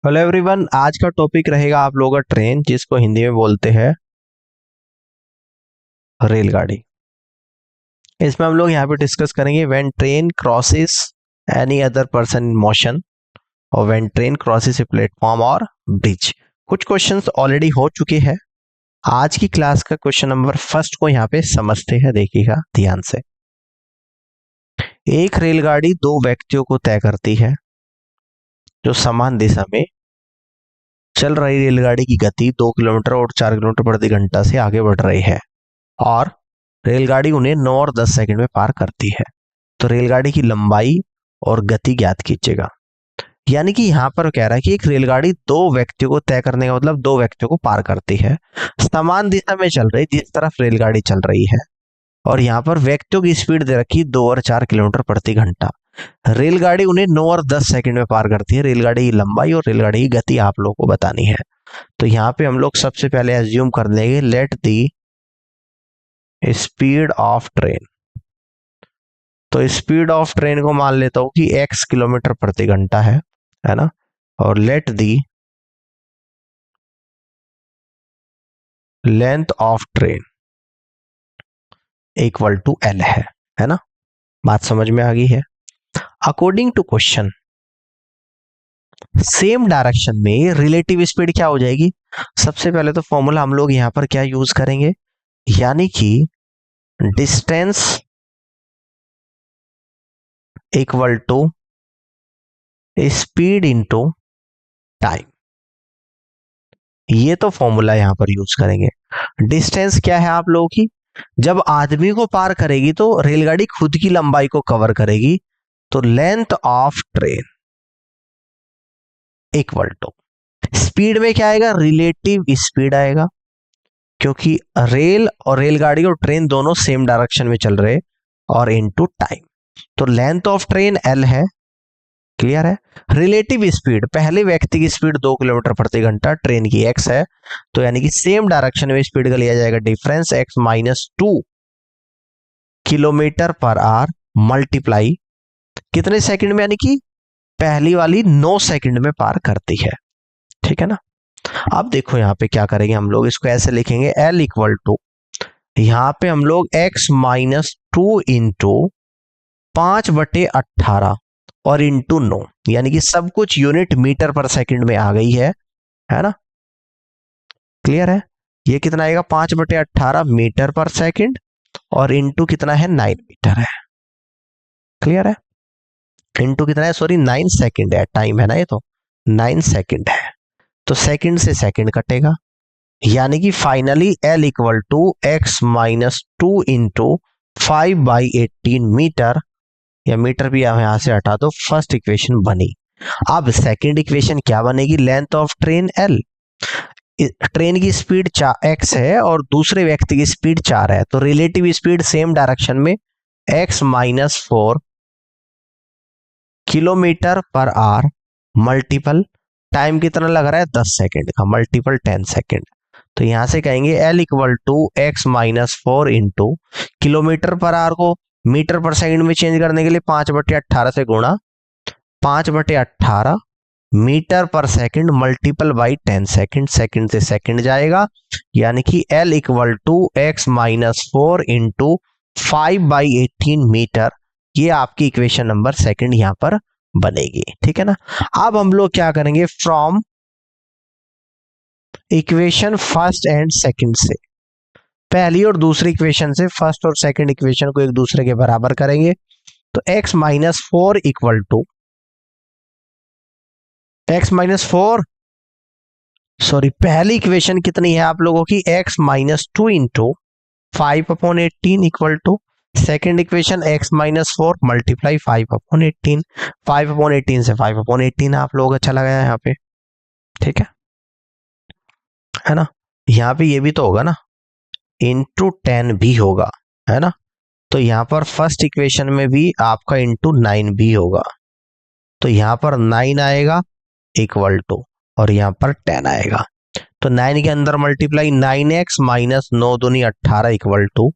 Hello everyone, आज का topic रहेगा आप लोगों का ट्रेन, जिसको हिंदी में बोलते हैं रेलगाड़ी। इसमें हम लोग यहाँ पे डिस्कस करेंगे when train crosses any other person in motion, और when train crosses a platform और ब्रिज। कुछ क्वेश्चंस ऑलरेडी हो चुके हैं। आज की क्लास का क्वेश्चन नंबर फर्स्ट को यहाँ पे समझते हैं, देखिएगा ध्यान से। एक रेलगाड़ी दो व्यक्तियों को तय करती है जो समान दिशा में चल रही रेलगाड़ी की गति 2 किलोमीटर और 4 किलोमीटर प्रति घंटा से आगे बढ़ रही है, और रेलगाड़ी उन्हें 9 और 10 सेकंड में पार करती है। तो रेलगाड़ी की लंबाई और गति ज्ञात कीजिएगा। यानी कि यहाँ पर कह रहा है कि एक रेलगाड़ी दो व्यक्तियों को तय करने का मतलब दो व्यक्तियों को पार करती है, समान दिशा में चल रही जिस तरफ रेलगाड़ी चल रही है, और यहाँ पर व्यक्तियों की स्पीड दे रखी 2 और 4 किलोमीटर प्रति घंटा। रेलगाड़ी उन्हें 9 और 10 सेकंड में पार करती है। रेलगाड़ी की लंबाई और रेलगाड़ी की गति आप लोगों को बतानी है। तो यहाँ पे हम लोग सबसे पहले एज्यूम कर लेंगे let the speed of train. तो स्पीड ऑफ ट्रेन को मान लेता हूं कि x किलोमीटर प्रति घंटा है ना, और let the length of train equal to l है ना। बात समझ में आ गई है। According to question, same direction में रिलेटिव स्पीड क्या हो जाएगी? सबसे पहले तो फॉर्मूला हम लोग यहां पर क्या यूज करेंगे, यानी कि distance equal to speed into time. ये तो फॉर्मूला यहां पर यूज करेंगे। डिस्टेंस क्या है आप लोगों की? जब आदमी को पार करेगी तो रेलगाड़ी खुद की लंबाई को कवर करेगी, तो length of train equal to speed में क्या आएगा, रिलेटिव स्पीड आएगा, क्योंकि रेल और रेलगाड़ी और ट्रेन दोनों सेम डायरेक्शन में चल रहे, और इनटू टाइम। तो लेंथ ऑफ ट्रेन एल है, क्लियर है। रिलेटिव स्पीड, पहले व्यक्ति की स्पीड 2 किलोमीटर प्रति घंटा, ट्रेन की x है, तो यानी कि सेम डायरेक्शन में स्पीड का लिया जाएगा difference x minus 2 kilometre per our multiply कितने सेकंड में, यानी कि पहली वाली 9 सेकंड में पार करती है। ठीक है ना। अब देखो यहाँ पे क्या करेंगे हम लोग, इसको ऐसे लिखेंगे l इक्वल टू, यहाँ पे हम लोग x माइनस 2 इंटू 5/18 और इंटू 9, यानी कि सब कुछ यूनिट मीटर पर सेकंड में आ गई है ना। क्लियर है। ये कितना आएगा, 5/18 मीटर पर सेकंड, और इंटू कितना है, 9 मीटर है। क्लियर है। इंटू कितना है, सॉरी 9 सेकंड है, टाइम है ना, ये तो 9 सेकंड है, तो सेकंड से सेकंड कटेगा, यानी कि finally L equal to x minus 2 into 5/18 metre, या मीटर भी यहां से हटा दो, फर्स्ट इक्वेशन बनी। अब सेकंड इक्वेशन क्या बनेगी, length of train L। Train की स्पीड x है और दूसरे व्यक्ति की स्पीड 4 है, तो रिलेटिव स्पीड सेम डायरेक्शन में x minus 4 kilometre per our multiple time कितना लग रहा है, 10 सेकेंड का, मल्टीपल 10 सेकेंड। तो यहां से कहेंगे L equal to x minus 4 into kilometre per hour को मीटर पर सेकंड में चेंज करने के लिए 5/18 से गुणा, 5/18 metre per second multiple by 10 second, second से सेकंड जाएगा, यानी कि L equal to x minus 4 into 5/18 metre. ये आपकी इक्वेशन नंबर सेकंड यहां पर बनेगी। ठीक है ना। अब हम लोग क्या करेंगे, from equation first and second से, पहली और दूसरी इक्वेशन से फर्स्ट और सेकंड इक्वेशन को एक दूसरे के बराबर करेंगे। तो x minus 4 equal to x minus 4, sorry पहली इक्वेशन कितनी है आप लोगों की, x minus 2 into 5/18 equal to second equation x minus 4 multiply 5/18, 5/18 से 5/18 आप लोग अच्छा लगा यहाँ पे। ठीक है ना। यहाँ पे ये भी तो होगा ना, इंटू 10 भी होगा, है ना। तो यहाँ पर फर्स्ट इक्वेशन में भी आपका इंटू 9 भी होगा, तो यहाँ पर 9 आएगा इक्वल टू, और यहाँ पर 10 आएगा। तो 9 के अंदर मल्टीप्लाई 9x माइनस 9 दूनी 18 इक्वल टू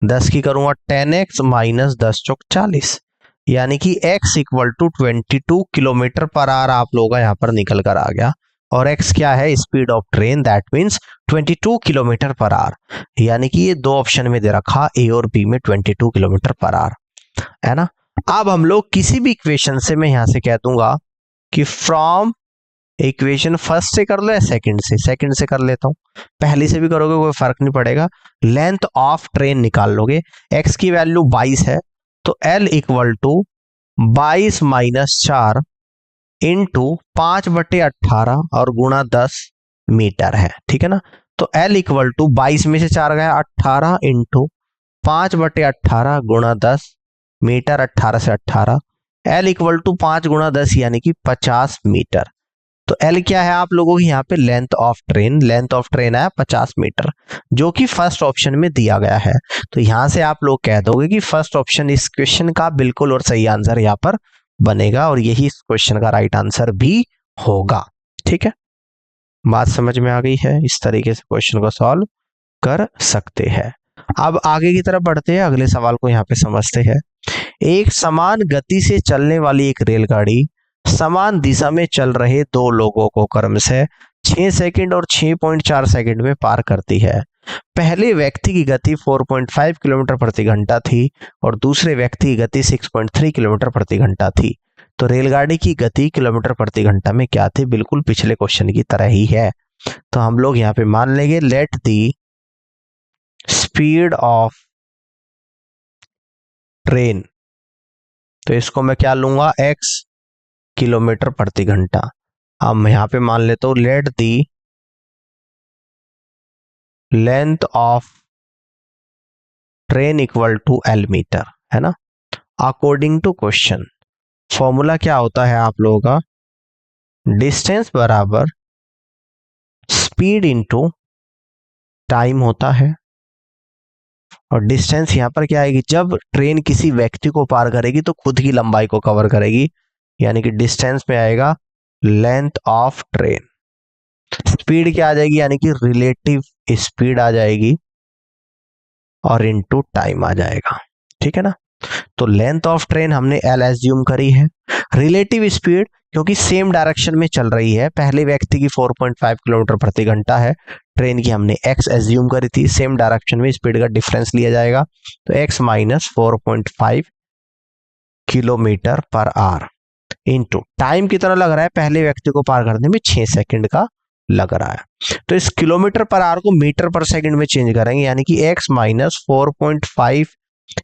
10 की करूंगा 10x माइनस 10 चौक 40, यानी कि x equal to 22 kilometre per hour आप लोगों का यहाँ पर निकल कर आ गया। और x क्या है? Speed of train, that means 22 kilometre per our. यानी कि ये दो ऑप्शन में दे रखा, ए और बी में 22 किलोमीटर पर आवर, है ना। अब हम लोग किसी भी इक्वेशन से, मैं यहां से कह दूंगा कि फ्रॉम इक्वेशन फर्स्ट से कर लो या सेकंड से कर लेता हूं। पहली से भी करोगे कोई फर्क नहीं पड़ेगा। लेंथ ऑफ ट्रेन निकाल लोगे। x की वैल्यू 22 है, तो L equal to 22 minus 4 into 5/18 और गुणा 10 मीटर है, ठीक है ना। तो L इक्वल टू 22 में से 4 गया 18 इंटू 5/18 गुणा 10 मीटर, 18 से 18, L इक्वल टू 5 गुणा 10 यानी कि 50 मीटर। तो L क्या है आप लोगों की यहाँ पे? लेंथ ऑफ ट्रेन है 50 मीटर, जो कि फर्स्ट ऑप्शन में दिया गया है। तो यहां से आप लोग कह दोगे कि फर्स्ट ऑप्शन इस क्वेश्चन का बिल्कुल और सही आंसर यहाँ पर बनेगा, और यही इस क्वेश्चन का राइट आंसर भी होगा। ठीक है, बात समझ में आ गई है? इस तरीके से क्वेश्चन को सॉल्व कर सकते हैं। अब आगे की तरफ बढ़ते हैं, अगले सवाल को यहाँ पे समझते हैं। एक समान गति से चलने वाली एक रेलगाड़ी समान दिशा में चल रहे दो लोगों को क्रमशः 6 सेकंड और 6.4 सेकंड में पार करती है। पहले व्यक्ति की गति 4.5 किलोमीटर प्रति घंटा थी और दूसरे व्यक्ति की गति 6.3 किलोमीटर प्रति घंटा थी। तो रेलगाड़ी की गति किलोमीटर प्रति घंटा में क्या थी? बिल्कुल पिछले क्वेश्चन की तरह ही है। तो हम लोग यहाँ पे मान लेंगे let the speed of train, तो इसको मैं क्या लूंगा? x किलोमीटर प्रति घंटा। अब मैं यहां पे मान लेता हूं let the length of train equal to L metre, है ना। अकॉर्डिंग टू क्वेश्चन फॉर्मूला क्या होता है आप लोगों का? डिस्टेंस बराबर स्पीड इंटू टाइम होता है। और डिस्टेंस यहां पर क्या आएगी? जब ट्रेन किसी व्यक्ति को पार करेगी तो खुद की लंबाई को कवर करेगी, यानी कि डिस्टेंस में आएगा लेंथ ऑफ ट्रेन। स्पीड क्या आ जाएगी? यानी कि रिलेटिव स्पीड आ जाएगी, और इनटू टाइम आ जाएगा, ठीक है ना। तो लेंथ ऑफ ट्रेन हमने L एज्यूम करी है। रिलेटिव स्पीड क्योंकि सेम डायरेक्शन में चल रही है, पहले व्यक्ति की 4.5 किलोमीटर प्रति घंटा है, ट्रेन की हमने x एज्यूम करी थी, सेम डायरेक्शन में स्पीड का डिफरेंस लिया जाएगा। तो x minus 4.5 kilometre per our into time कितना लग रहा है? पहले व्यक्ति को पार करने में 6 सेकंड का लग रहा है। तो इस किलोमीटर पर आवर को मीटर पर सेकंड में चेंज करेंगे, यानी कि x minus 4.5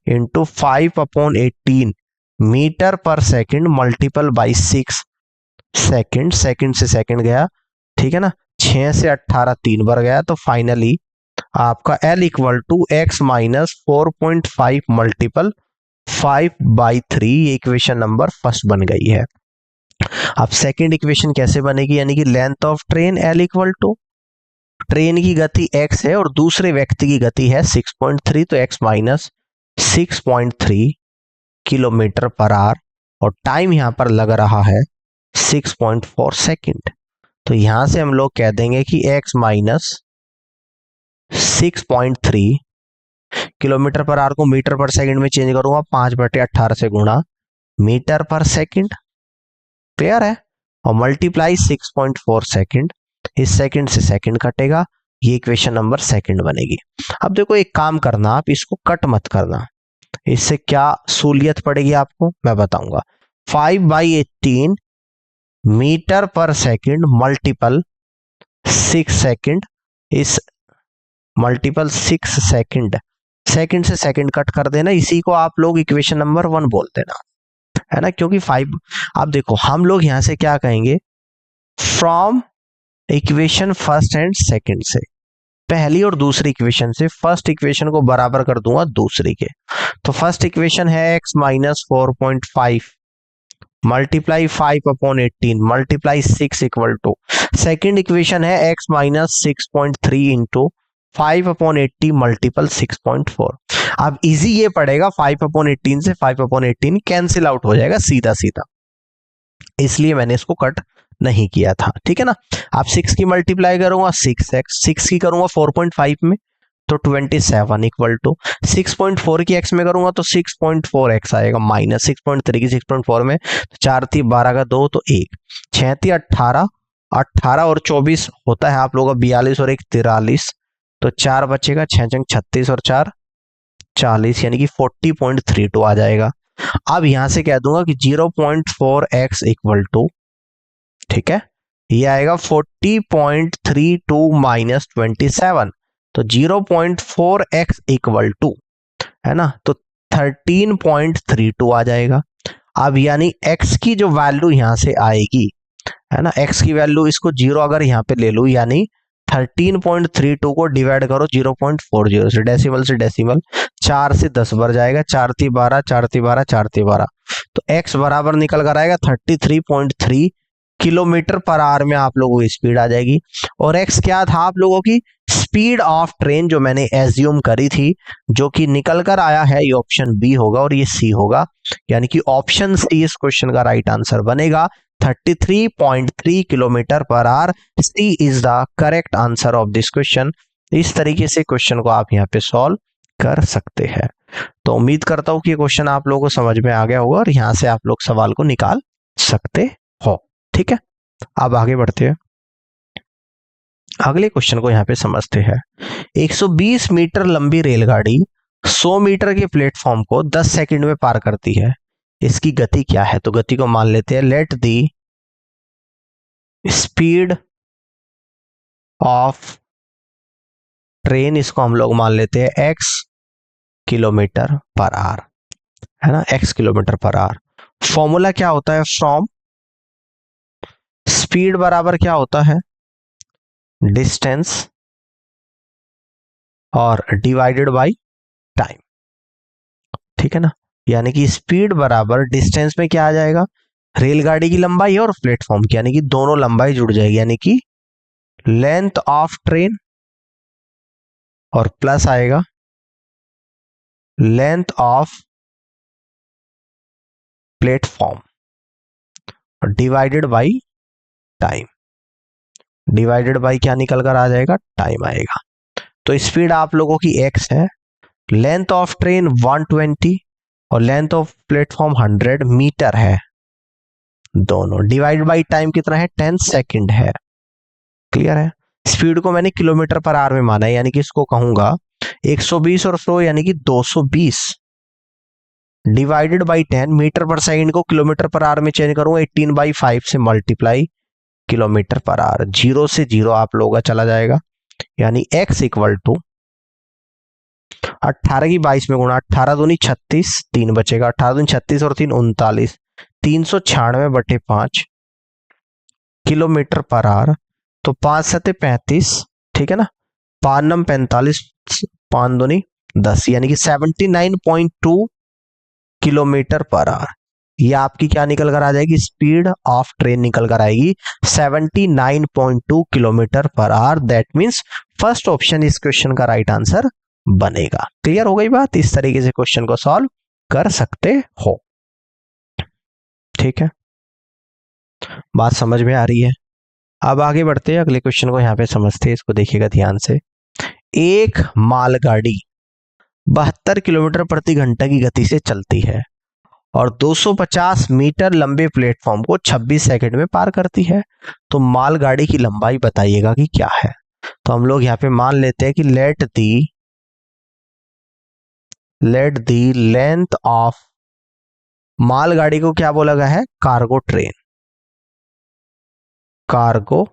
into 5/18 metre per second multiple by 6 second, second से सेकंड गया, ठीक है ना। 6 से 18 3 बार गया, तो फाइनली आपका L equal to x minus 4.5 multiple 5/3, equation number first बन गई है। अब सेकंड इक्वेशन कैसे बनेगी? यानी कि length of train L equal to train की गति x है और दूसरे व्यक्ति की गति है 6.3, तो x minus 6.3 kilometre per our, और टाइम यहां पर लग रहा है 6.4 सेकंड। तो यहां से हम लोग कह देंगे कि x minus 6.3 kilometre per hour को मीटर पर सेकंड में चेंज करूंगा, 5/18 से गुणा मीटर पर सेकंड, क्लियर है, और मल्टीप्लाई 6.4 सेकंड, इस सेकंड से सेकंड कटेगा, ये इक्वेशन नंबर सेकंड बनेगी। अब देखो एक काम करना, आप इसको कट मत करना, इससे क्या सहूलियत पड़ेगी आपको मैं बताऊंगा। 5/18 metre per second multiple 6 second, इस मल्टीपल 6 सेकंड, सेकंड से सेकंड कट कर देना, इसी को आप लोग इक्वेशन नंबर 1 बोल देना, है ना। क्योंकि 5, अब देखो हम लोग यहां से क्या कहेंगे? From equation first and second से, पहली और दूसरी इक्वेशन से फर्स्ट इक्वेशन को बराबर कर दूंगा दूसरी के। तो फर्स्ट इक्वेशन है x minus 4.5 multiply 5/18 multiply 6 equal to, second equation है x माइनस 6.3 इंटू 5/80 मल्टीपल 6.4। अब इजी ये पड़ेगा, 5/18 से 5/18 कैंसिल आउट हो जाएगा सीधा सीधा, इसलिए मैंने इसको कट नहीं किया था, ठीक है ना। आप 6 की मल्टीप्लाई करूंगा 6x, 6 की करूंगा 4.5 में, तो 27 इक्वल टू 6.4 की x में करूंगा तो 6.4x आएगा, माइनस 6.3 की 6.4 में, तो 4 3 12 का 2 तो 1, 6 3 18, 18 और 24 होता है आप लोगों का 42 और 1 43, तो 4 बचेगा, 6 जंग 36 और 4 40, यानी कि 40.32 आ जाएगा। अब यहां से कह दूंगा कि 0.4x इक्वल टू, ठीक है, ये आएगा 40.32 माइनस 27, तो 0.4x इक्वल टू, है ना, तो 13.32 आ जाएगा। अब यानी x की जो वैल्यू यहां से आएगी, है ना, x की वैल्यू, इसको जीरो अगर यहाँ पे ले लूं, यानी 13.32 को डिवाइड करो 0.40 से, डेसिमल से डेसिमल, 4 से 10 बढ़ जाएगा, 4 ती 12, 4 ती 12, 4 ती 12, तो x बराबर निकल कर आएगा 33.3 किलोमीटर पर आवर में आप लोगों की स्पीड आ जाएगी। और x क्या था आप लोगों की स्पीड ऑफ ट्रेन, जो मैंने एज्यूम करी थी, जो कि निकल कर आया है, ये ऑप्शन बी होगा और ये सी होगा, यानी कि ऑप्शन सी इस क्वेश्चन का राइट आंसर बनेगा, 33.3 kilometre per hour. C is the correct answer of this question. इस तरीके से क्वेश्चन को आप यहाँ पे सॉल्व कर सकते हैं। तो उम्मीद करता हूं कि ये क्वेश्चन आप लोगों को समझ में आ गया होगा और यहाँ से आप लोग सवाल को निकाल सकते हो। ठीक है, अब आगे बढ़ते हैं, अगले क्वेश्चन को यहाँ पे समझते हैं। 120 मीटर लंबी रेलगाड़ी 100 मीटर के प्लेटफॉर्म को 10 सेकंड में पार करती है, इसकी गति क्या है? तो गति को मान लेते हैं, let the speed of train, इसको हम लोग मान लेते हैं x किलोमीटर पर आवर, है ना, x kilometre per our. Formula क्या होता है? फ्रॉम स्पीड बराबर क्या होता है? डिस्टेंस और डिवाइडेड बाय टाइम, ठीक है ना, यानी कि स्पीड बराबर डिस्टेंस में क्या आ जाएगा? रेलगाड़ी की लंबाई और प्लेटफॉर्म की, यानी कि दोनों लंबाई जुड़ जाएगी, यानी कि लेंथ ऑफ ट्रेन और प्लस आएगा length of platform divided by time, divided by क्या निकल कर आ जाएगा? टाइम आएगा। तो स्पीड आप लोगों की x है, लेंथ ऑफ ट्रेन 120 और लेंथ ऑफ प्लेटफॉर्म 100 मीटर है, दोनों डिवाइड बाय टाइम कितना है? 10 सेकंड है। क्लियर है? स्पीड को मैंने किलोमीटर पर आवर में माना है, यानी कि इसको कहूंगा 120 और 100 यानी कि 220 divided by 10, metre per second को किलोमीटर पर आवर में चेंज करूंगा 18/5 से multiply kilometre per our, zero से जीरो आप लोगों का चला जाएगा, यानी x इक्वल टू 18 की 22 में गुणा, 18 दूनी 36, 3 बचेगा, 18 दूनी 36 और 3 39, 396/5 किलोमीटर पर आवर, तो 5 सते 35, ठीक है ना, 5 नम 45, 5 दूनी 10, यानी कि 79.2 किलोमीटर पर आवर। ये आपकी क्या निकल कर आ जाएगी? स्पीड ऑफ ट्रेन निकल कर आएगी 79.2 kilometre per our. That means first option इस क्वेश्चन का राइट आंसर बनेगा। क्लियर हो गई बात? इस तरीके से क्वेश्चन को सॉल्व कर सकते हो। ठीक है, बात समझ में आ रही है? अब आगे बढ़ते हैं, अगले क्वेश्चन को यहाँ पे समझते हैं, इसको देखिएगा ध्यान से। एक मालगाड़ी 72 किलोमीटर प्रति घंटा की गति से चलती है और 250 मीटर लंबे प्लेटफॉर्म को 26 सेकंड में पार करती है, तो मालगाड़ी की लंबाई बताइएगा कि क्या है। तो हम लोग यहाँ पे मान लेते हैं कि लेट दी लेंथ ऑफ, मालगाड़ी को क्या बोला गया है? Cargo train, cargo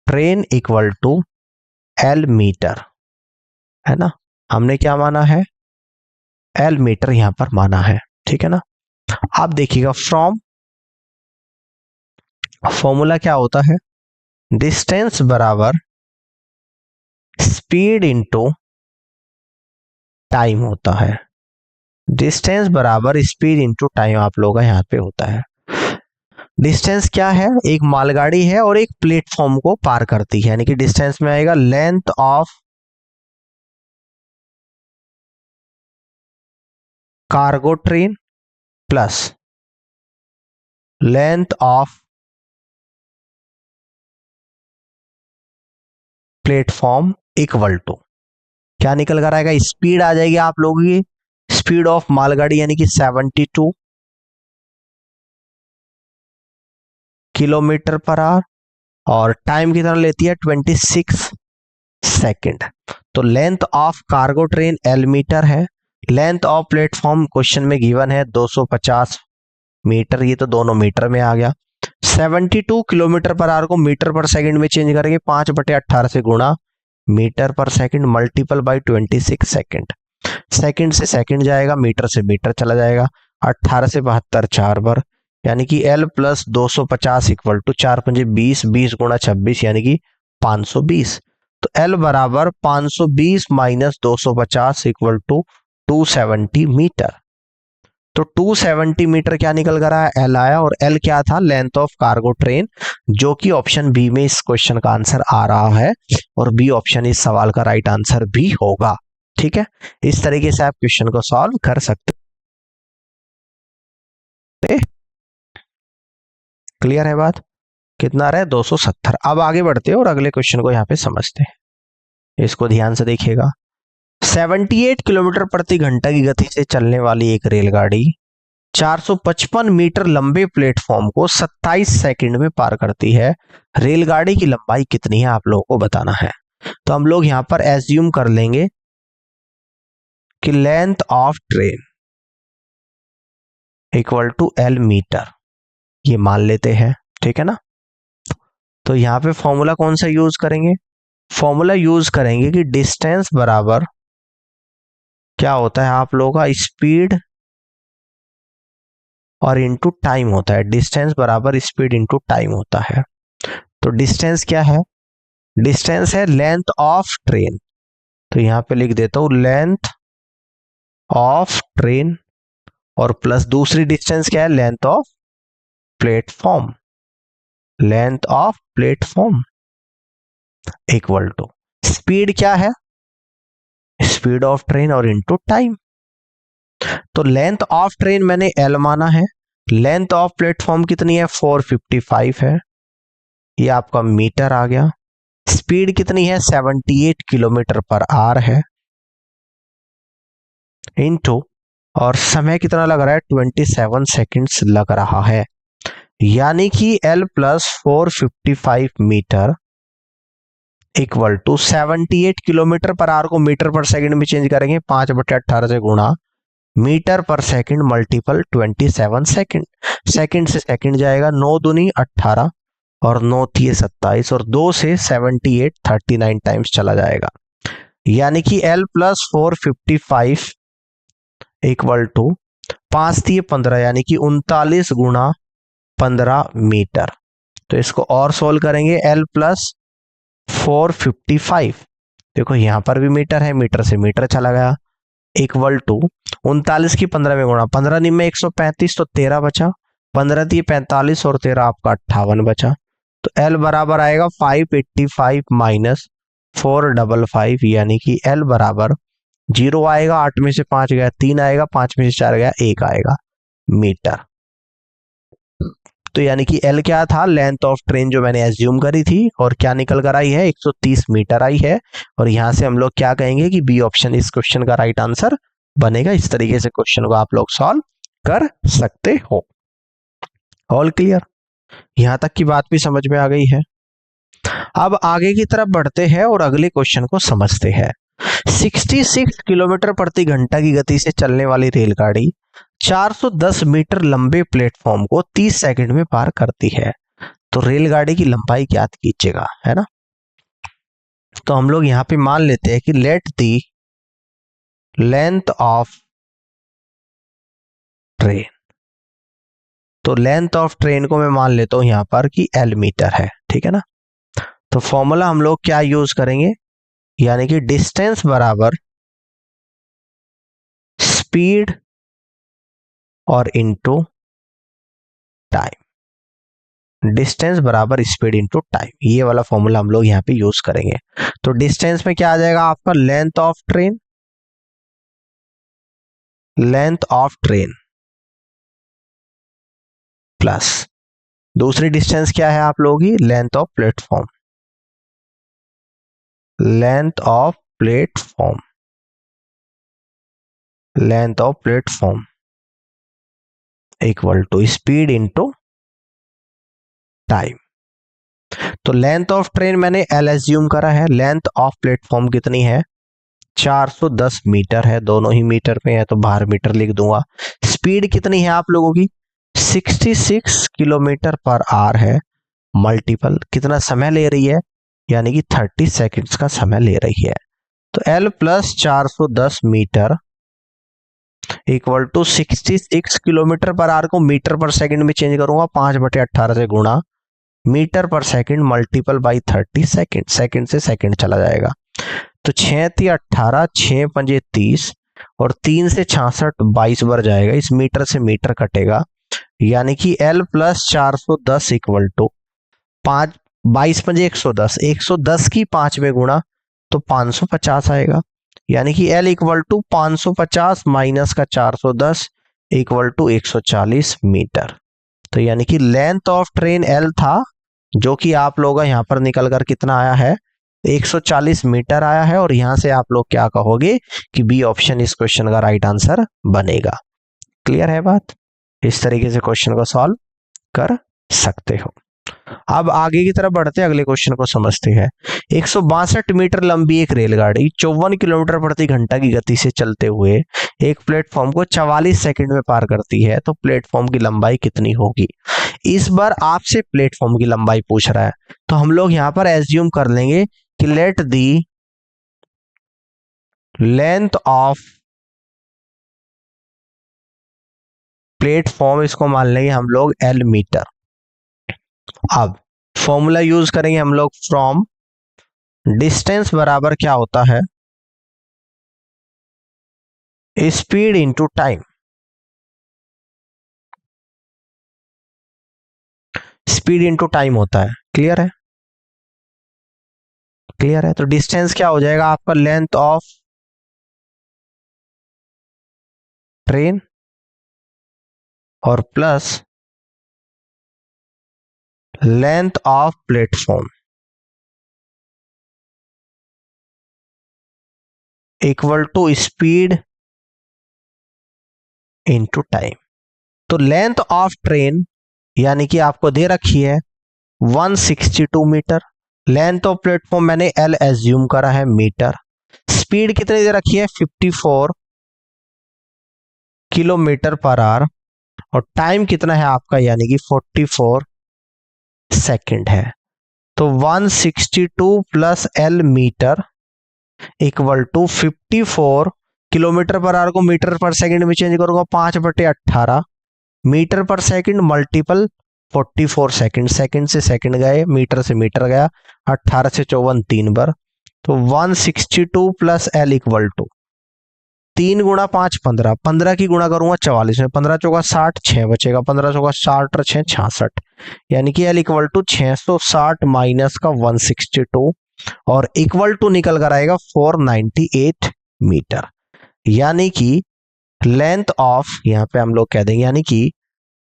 train equal to L metre, है ना, हमने क्या माना है? एल मीटर यहां पर माना है, ठीक है ना। आप देखिएगा, फ्रॉम फॉर्मूला क्या होता है? डिस्टेंस बराबर स्पीड इंटू टाइम होता है, डिस्टेंस बराबर स्पीड इंटू टाइम आप लोगों का यहाँ पे होता है। डिस्टेंस क्या है? एक मालगाड़ी है और एक प्लेटफॉर्म को पार करती है, यानी कि डिस्टेंस में आएगा length of cargo train plus length of platform equal to, क्या निकल कर आएगा, स्पीड आ जाएगी आप लोगों की, स्पीड ऑफ मालगाड़ी यानी कि 72 किलोमीटर पर आवर, और टाइम कितना लेती है 26 सेकंड। तो length of cargo train L metre है, लेंथ ऑफ प्लेटफॉर्म क्वेश्चन में गिवन है 250 मीटर, ये तो दोनों मीटर में आ गया। 72 किलोमीटर पर आवर को मीटर पर सेकंड में चेंज करेंगे, 5/18 से गुणा metre per second multiple bye 26 second. Second से सेकंड जाएगा, मीटर से मीटर चला जाएगा, 18 से 72 4 बार, यानी कि L प्लस 250 इक्वल टू 4×5 20 गुणा 26 यानी कि 520। तो L बराबर 520 माइनस 250 इक्वल टू 270 मीटर। तो 270 मीटर क्या निकल कर आया, L आया, और L क्या था, लेंथ ऑफ कार्गो ट्रेन, जो कि ऑप्शन बी में इस क्वेश्चन का आंसर आ रहा है, और बी ऑप्शन इस सवाल का राइट आंसर भी होगा। ठीक है, इस तरीके से आप क्वेश्चन को सॉल्व कर सकते। क्लियर है बात, कितना रहा है 270। अब आगे बढ़ते हैं और अगले क्वेश्चन को यहाँ पे समझते हैं, इसको ध्यान से देखिएगा। 78 किलोमीटर प्रति घंटा की गति से चलने वाली एक रेलगाड़ी 455 मीटर लंबे प्लेटफॉर्म को 27 सेकंड में पार करती है। रेलगाड़ी की लंबाई कितनी है आप लोगों को बताना है। तो हम लोग यहां पर एज्यूम कर लेंगे कि length of train equal to L metre, ये मान लेते हैं, ठीक है ना। तो यहां पे फॉर्मूला कौन सा यूज करेंगे, फॉर्मूला यूज करेंगे कि डिस्टेंस बराबर क्या होता है आप लोगों का, स्पीड और इनटू टाइम होता है। डिस्टेंस बराबर स्पीड इनटू टाइम होता है। तो डिस्टेंस क्या है, डिस्टेंस है लेंथ ऑफ ट्रेन, तो यहां पे लिख देता हूं लेंथ ऑफ ट्रेन, और प्लस दूसरी डिस्टेंस क्या है, length of platform, length of platform equal to speed क्या है, स्पीड ऑफ ट्रेन और इनटू टाइम। तो लेंथ ऑफ ट्रेन मैंने L माना है, लेंथ ऑफ प्लेटफॉर्म कितनी है 455 है, ये आपका मीटर आ गया। स्पीड कितनी है 78 किलोमीटर पर आवर है, इनटू, और समय कितना लग रहा है 27 सेकंड्स लग रहा है, यानी कि L plus 455 metre equal to 78 kilometre per hour को मीटर पर सेकंड में चेंज करेंगे, 5/18 से गुणा metre per second multiple 27 second. Second से सेकंड जाएगा, 9 दूनी 18 और 9 थी 27, और 2 से 78 39 टाइम्स चला जाएगा, यानी कि L प्लस 455 इक्वल टू 5 थी 15 यानी कि 39 गुणा 15 मीटर। तो इसको और सोल्व करेंगे, L प्लस 455, देखो यहां पर भी मीटर है, मीटर से मीटर चला गया, इक्वल टू 39 की 15 में गुणा, 15 में 135 तो 13 बचा, 15 थी 45 और 13 आपका 58 बचा। तो L बराबर आएगा 585 माइनस 455, यानी कि L बराबर 0 आएगा, 8 में से 5 गया 3 आएगा, 5 में से 4 गया 1 आएगा मीटर। तो यानी कि L क्या था, लेंथ ऑफ ट्रेन जो मैंने एज्यूम करी थी, और क्या निकल कर आई है 130 मीटर आई है, और यहां से हम लोग क्या कहेंगे कि बी ऑप्शन इस क्वेश्चन का राइट आंसर बनेगा। इस तरीके से क्वेश्चन को आप लोग सॉल्व कर सकते हो। ऑल क्लियर, यहां तक की बात भी समझ में आ गई है। अब आगे की तरफ बढ़ते हैं और अगले क्वेश्चन को समझते हैं। 66 किलोमीटर प्रति घंटा की गति से चलने वाली रेलगाड़ी 410 मीटर लंबे प्लेटफॉर्म को 30 सेकंड में पार करती है। तो रेलगाड़ी की लंबाई ज्ञात कीजिएगा, है ना। तो हम लोग यहां पे मान लेते हैं कि let the length of train, तो लेंथ ऑफ ट्रेन को मैं मान लेता हूं यहां पर कि L मीटर है, ठीक है ना। तो फॉर्मूला हम लोग क्या यूज करेंगे, यानी कि डिस्टेंस बराबर स्पीड और इनटू टाइम, डिस्टेंस बराबर स्पीड इनटू टाइम, ये वाला फॉर्मूला हम लोग यहाँ पे यूज करेंगे। तो डिस्टेंस में क्या आ जाएगा आपका, length of train, length of train plus दूसरी डिस्टेंस क्या है आप लोग की, length of platform, length of platform length of platform equal to speed into time. तो लेंथ ऑफ ट्रेन मैंने एल एज्यूम करा है, लेंथ ऑफ प्लेटफॉर्म कितनी है 410 मीटर है, दोनों ही मीटर में है तो बाहर मीटर लिख दूंगा। स्पीड कितनी है आप लोगों की 66 किलोमीटर पर आवर है, मल्टीपल कितना समय ले रही है यानी कि 30 सेकंड्स का समय ले रही है। तो L plus 410 metre equal to 66 kilometre per hour को मीटर पर सेकंड में चेंज करूंगा, 5/18 से गुणा, metre per second multiple by 30 second, second से सेकंड चला जाएगा। तो 6×18, 6×5 और 3 से 66 22 बार जाएगा, इस मीटर से मीटर कटेगा यानी कि L प्लस 410 इक्वल टू 5 22×110, 110 की 5 में गुणा तो 550 आएगा यानी कि L इक्वल टू 550 माइनस का 410 इक्वल टू 140 मीटर। तो यानी कि लेंथ ऑफ ट्रेन L था जो कि आप लोगों का यहां पर निकल कर कितना आया है 140 मीटर आया है, और यहां से आप लोग क्या कहोगे कि बी ऑप्शन इस क्वेश्चन का राइट आंसर बनेगा। क्लियर है बात? इस तरीके से क्वेश्चन को सॉल्व कर सकते हो। अब आगे की तरफ बढ़ते अगले क्वेश्चन को समझते हैं। 162 मीटर लंबी एक रेलगाड़ी 54 किलोमीटर प्रति घंटा की गति से चलते हुए एक प्लेटफॉर्म को 44 सेकंड में पार करती है, तो प्लेटफॉर्म की लंबाई कितनी होगी। इस बार आपसे प्लेटफॉर्म की लंबाई पूछ रहा है, तो हम लोग यहां पर एज्यूम कर लेंगे कि let the length of platform, इसको मान लेंगे हम लोग L मीटर। अब फॉर्मूला यूज करेंगे हम लोग फ्रॉम डिस्टेंस बराबर क्या होता है speed into time. Speed into time होता है। क्लियर है? क्लियर है। तो डिस्टेंस क्या हो जाएगा आपका लेंथ ऑफ ट्रेन और plus length of platform equal to speed into time. तो लेंथ ऑफ ट्रेन यानी कि आपको दे रखी है 162 मीटर, लेंथ ऑफ प्लेटफॉर्म मैंने L एज्यूम करा है मीटर, स्पीड कितनी दे रखी है 54 किलोमीटर पर आवर, और टाइम कितना है आपका यानी कि 44 सेकंड है। तो 162 plus L metre equal to 54 kilometre per hour को मीटर पर सेकंड में चेंज करूंगा, 5/18 metre per second multiple 44 second, second से सेकंड गए, मीटर से मीटर गया, 18 से 54 3 बार, तो 162 प्लस L इक्वल टू 3×5 15, 15 की गुणा करूंगा 44 में, 15 चौका 60, 6 बचेगा, 15 चौका 60 और 6 66, यानी कि L इक्वल टू 660 माइनस का 162 और इक्वल टू निकल कर आएगा 498 मीटर। यानी कि लेंथ ऑफ, यहां पे हम लोग कह देंगे यानी कि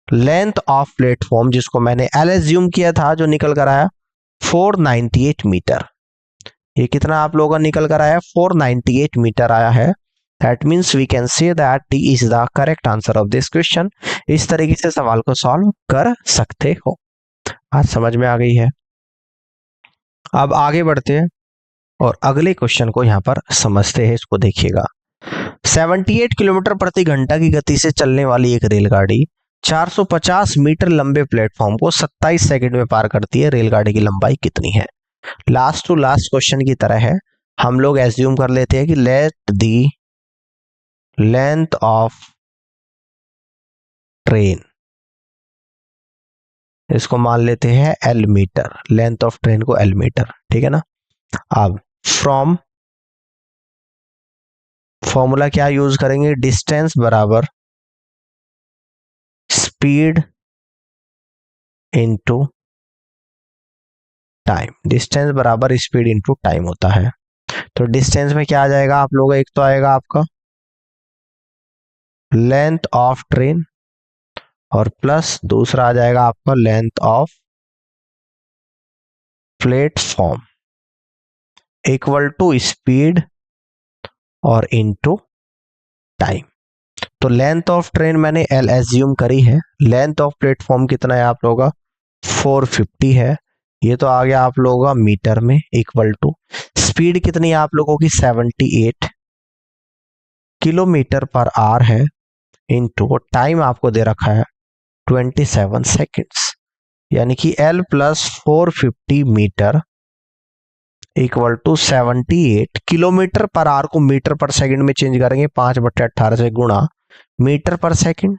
लेंथ ऑफ प्लेटफॉर्म जिसको मैंने L एज्यूम किया था जो निकल कर आया 498 मीटर। ये कितना आप लोगों का निकल कर आया 498 मीटर आया है। That means we can say that D is the correct answer of this question. इस तरीके से सवाल को सॉल्व कर सकते हो। आज समझ में आ गई है। अब आगे बढ़ते हैं और अगले क्वेश्चन को यहां पर समझते हैं। इसको देखिएगा। 78 किलोमीटर प्रति घंटा की गति से चलने वाली एक रेलगाड़ी 450 मीटर लंबे प्लेटफॉर्म को 27 सेकंड में पार करती है। रेलगाड़ी की लंबाई कितनी है? लास्ट टू लास्ट क्वेश्चन की तरह है। हम लोग एज्यूम कर लेते हैं कि let the length of train, इसको मान लेते हैं L metre, length of train को L मीटर, ठीक है ना। अब फ्रॉम फॉर्मूला क्या यूज करेंगे, डिस्टेंस बराबर स्पीड इंटू टाइम। डिस्टेंस बराबर स्पीड इंटू टाइम होता है। तो डिस्टेंस में क्या आ जाएगा आप लोगों का, एक तो आएगा आपका लेंथ ऑफ ट्रेन और प्लस दूसरा आ जाएगा आपका length of platform equal to speed और इनटू टाइम। तो लेंथ ऑफ ट्रेन मैंने एल एज्यूम करी है। लेंथ ऑफ प्लेटफॉर्म कितना है आप लोगों का, 450 है। ये तो आ गया आप लोगों का मीटर में, इक्वल टू स्पीड कितनी है आप लोगों की 78 किलोमीटर पर आवर है, इनटू टाइम आपको दे रखा है 27 सेकेंड्स, यानी कि L plus 450 metre equal to 78 kilometre per hour को मीटर पर सेकंड में चेंज करेंगे 5/18 से गुणा मीटर पर सेकंड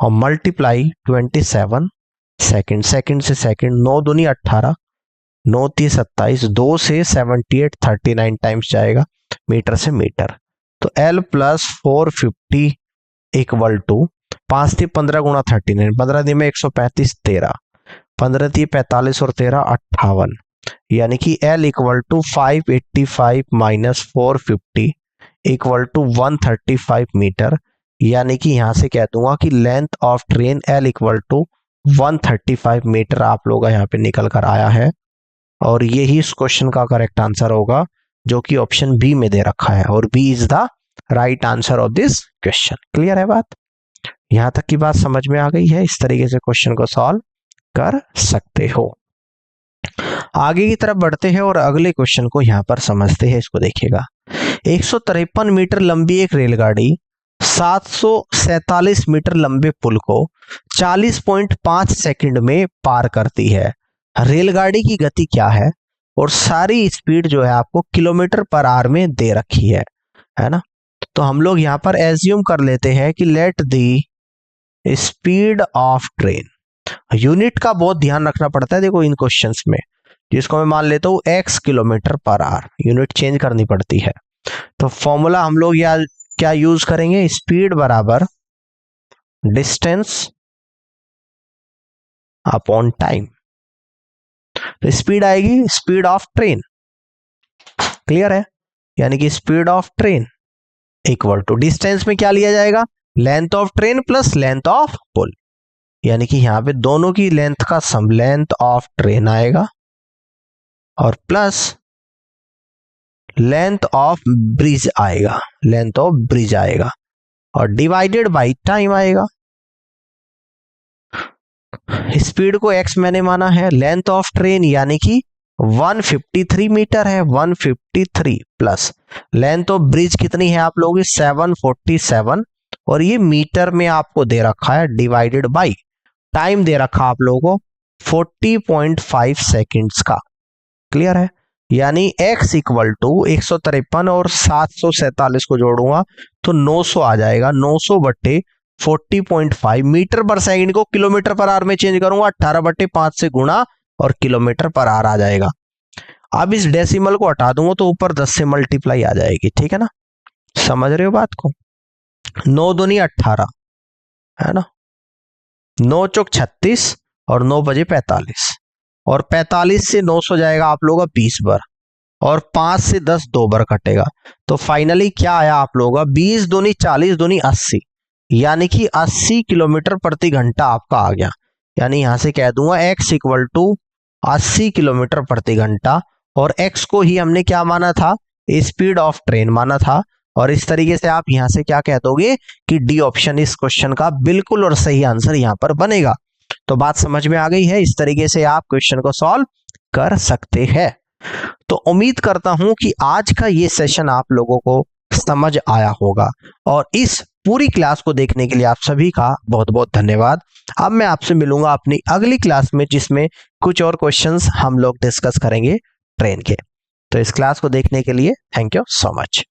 और मल्टीप्लाई 27 सेकंड। सेकंड से सेकंड 9 दूनी 18, 9 30 27, 2 से 78 39 टाइम्स जाएगा मीटर से मीटर। तो L प्लस 450 इक्वल टू 5 थी 15 गुणा 39, 15 दी में 135 13, 15 थी 45 और 13 58, यानी कि L equal to 585 minus 450 equal to 135 metre, यानी कि यहां से कह दूंगा कि length of train L equal to 135 metre आप लोगों का यहाँ पे निकल कर आया है। और यही इस क्वेश्चन का करेक्ट आंसर होगा जो कि ऑप्शन बी में दे रखा है, और B is the right answer of this question. Clear है बात, यहां तक की बात समझ में आ गई है। इस तरीके से क्वेश्चन को सॉल्व कर सकते हो। आगे की तरफ बढ़ते हैं और अगले क्वेश्चन को यहां पर समझते हैं। इसको देखिएगा, 153 मीटर लंबी एक रेलगाड़ी 747 मीटर लंबे पुल को 40.5 सेकंड में पार करती है। रेलगाड़ी की गति क्या है और सारी स्पीड जो है आपको किलोमीटर पर आवर में दे रखी है ना। तो हम लोग यहां पर एज्यूम कर लेते हैं कि let the speed of train, unit का बहुत ध्यान रखना पड़ता है देखो इन क्वेश्चंस में, जिसको मैं मान लेता हूं x kilometre per our, unit change करनी पड़ती है। तो फॉर्मूला हम लोग यार क्या यूज करेंगे, स्पीड बराबर डिस्टेंस अपॉन टाइम। तो स्पीड आएगी स्पीड ऑफ ट्रेन, क्लियर है, यानी कि speed of train equal to distance में क्या लिया जाएगा, length of train plus length of पुल, यानी कि यहां पे दोनों की लेंथ का सम लेंथ ऑफ ट्रेन आएगा और प्लस लेंथ ऑफ ब्रिज आएगा, लेंथ ऑफ ब्रिज आएगा और डिवाइडेड बाय टाइम आएगा। स्पीड को x मैंने माना है, लेंथ ऑफ ट्रेन यानी कि 153 मीटर है, 153 प्लस लेंथ ऑफ ब्रिज कितनी है आप लोगों की 747 और ये मीटर में आपको दे रखा है, डिवाइडेड बाय टाइम दे रखा आप लोगों को 40.5 सेकेंड्स का। क्लियर है, यानी x इक्वल टू 153 और 747 को जोड़ूंगा तो 900 आ जाएगा, 900 बट्टे 40.5 मीटर पर सेकंड को किलोमीटर पर आवर में चेंज करूंगा 18/5 से गुणा और किलोमीटर पर आवर आ जाएगा। अब इस डेसिमल को हटा दूंगा तो ऊपर 10 से मल्टीप्लाई आ जाएगी, ठीक है ना, समझ रहे हो बात को। 9 दूनी 18 है ना, 9 चौक 36 और 9 बजे 45 और 45 से 900 जाएगा आप लोगों का 20 बार और 5 से 10 2 बार कटेगा। तो फाइनली क्या आया आप लोगों का 20 दूनी 40 दूनी 80, यानी कि 80 किलोमीटर प्रति घंटा आपका आ गया। यानी यहां से कह दूंगा x इक्वल टू 80 किलोमीटर प्रति घंटा और x को ही हमने क्या माना था, स्पीड ऑफ ट्रेन माना था। और इस तरीके से आप यहां से क्या कह दोगे कि डी ऑप्शन इस क्वेश्चन का बिल्कुल और सही आंसर यहां पर बनेगा। तो बात समझ में आ गई है, इस तरीके से आप क्वेश्चन को सॉल्व कर सकते हैं। तो उम्मीद करता हूं कि आज का ये सेशन आप लोगों को समझ आया होगा और इस पूरी क्लास को देखने के लिए आप सभी का बहुत बहुत धन्यवाद। अब मैं आपसे मिलूंगा अपनी अगली क्लास में, जिसमें कुछ और क्वेश्चंस हम लोग डिस्कस करेंगे ट्रेन के। तो इस क्लास को देखने के लिए थैंक यू सो मच।